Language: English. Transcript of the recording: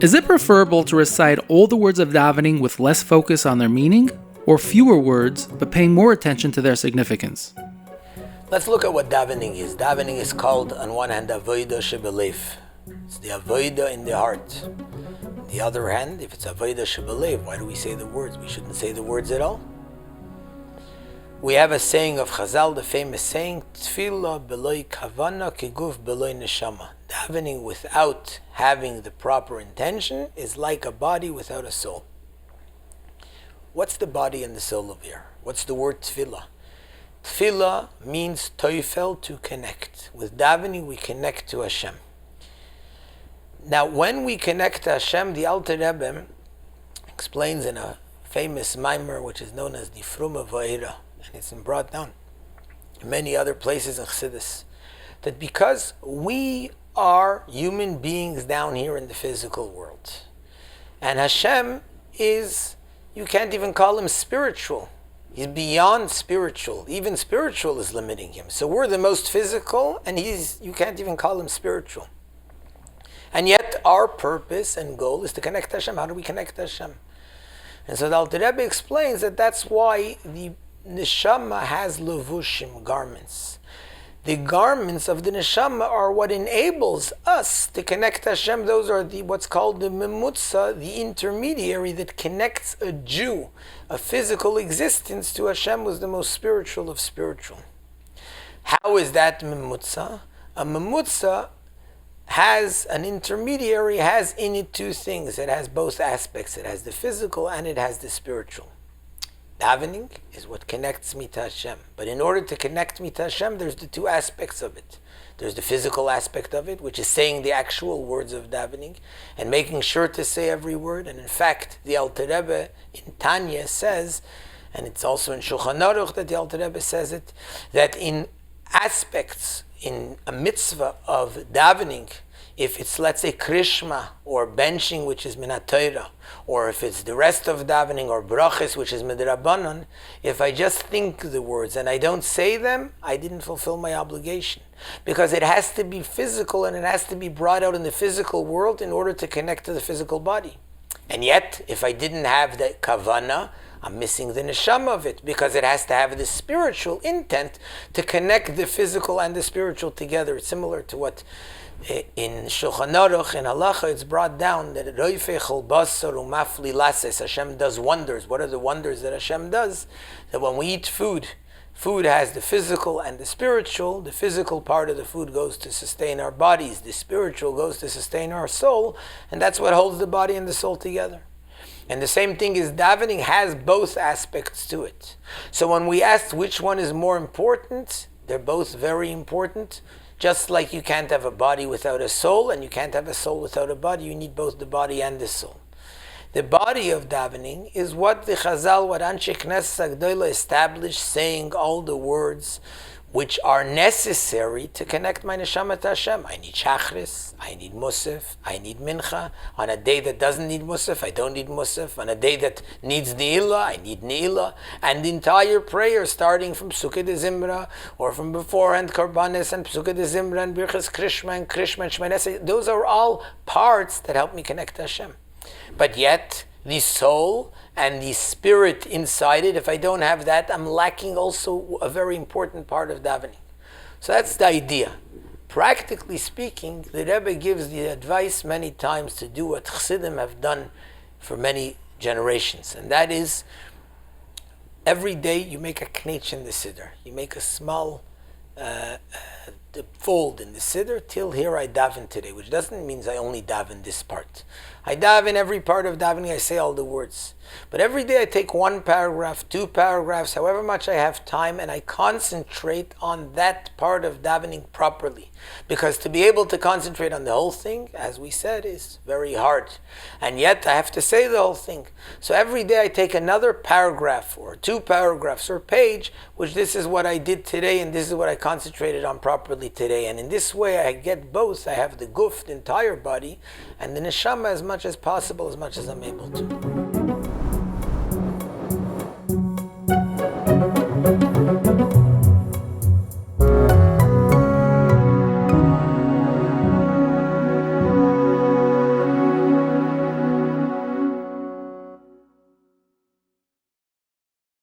Is it preferable to recite all the words of davening with less focus on their meaning, or fewer words but paying more attention to their significance? Let's look at what davening is. Davening is called, on one hand, avodah shebelev. It's the avodah in the heart. On the other hand, if it's avodah shebelev, why do we say the words? We shouldn't say the words at all. We have a saying of Chazal, the famous saying, Tefillah beloi kavana keguf beloi neshama. Davening without having the proper intention is like a body without a soul. What's the body and the soul of here? What's the word tefillah? Tefillah means toifel, to connect. With davening we connect to Hashem. Now when we connect to Hashem, the Alter Rebbe explains in a famous mimer which is known as the Fruma Va'ira, and it's brought down in many other places in Chassidus, that because we are human beings down here in the physical world, and Hashem is, you can't even call him spiritual. He's beyond spiritual. Even spiritual is limiting him. So we're the most physical, and you can't even call him spiritual. And yet our purpose and goal is to connect to Hashem. How do we connect to Hashem? And so the Alter Rebbe explains that that's why the neshama has levushim, garments. The garments of the neshama are what enables us to connect to Hashem. Those are what's called the memutza, the intermediary that connects a Jew, a physical existence, to Hashem, who's the most spiritual of spiritual. How is that memutza? A memutza has an intermediary, has in it two things. It has both aspects. It has the physical and it has the spiritual. Davening is what connects me to Hashem. But in order to connect me to Hashem, there's the two aspects of it. There's the physical aspect of it, which is saying the actual words of davening and making sure to say every word. And in fact, the Alter Rebbe in Tanya says, and it's also in Shulchan Aruch that the Alter Rebbe says it, that in aspects, in a mitzvah of davening, if it's, let's say, krishma or benching, which is minat Torah, or if it's the rest of davening, or brachas, which is midrabanan, if I just think the words and I don't say them, I didn't fulfill my obligation. Because it has to be physical and it has to be brought out in the physical world in order to connect to the physical body. And yet, if I didn't have the kavana, I'm missing the neshama of it, because it has to have the spiritual intent to connect the physical and the spiritual together. It's similar to what in Shulchan Aruch, in Halacha, it's brought down that Hashem does wonders. What are the wonders that Hashem does? That when we eat food, food has the physical and the spiritual. The physical part of the food goes to sustain our bodies. The spiritual goes to sustain our soul. And that's what holds the body and the soul together. And the same thing is davening has both aspects to it. So when we ask which one is more important, they're both very important. Just like you can't have a body without a soul, and you can't have a soul without a body, you need both the body and the soul. The body of davening is what the Chazal, what Anshe Knesset Agdola established, saying all the words which are necessary to connect my neshama to Hashem. I need shachris, I need musaf, I need mincha. On a day that doesn't need musaf, I don't need musaf. On a day that needs ni'ilah, I need ni'ilah. And the entire prayer, starting from Psukei de Zimra, or from beforehand Karbanis and Psukei de Zimra and Birchas Krishma and Shemay Nesei, those are all parts that help me connect to Hashem. But yet, the soul and the spirit inside it, if I don't have that, I'm lacking also a very important part of davening. So that's the idea. Practically speaking, the Rebbe gives the advice many times to do what Chassidim have done for many generations. And that is, every day you make a knetch in the siddur. You make a small fold in the siddur till here I daven today, which doesn't mean I only daven this part. I daven every part of davening, I say all the words. But every day I take one paragraph, two paragraphs, however much I have time, and I concentrate on that part of davening properly. Because to be able to concentrate on the whole thing, as we said, is very hard. And yet I have to say the whole thing. So every day I take another paragraph, or two paragraphs, or page, which this is what I did today, and this is what I concentrated on properly today. And in this way I get both. I have the guf, the entire body, and the neshama as much as possible, as much as I'm able to.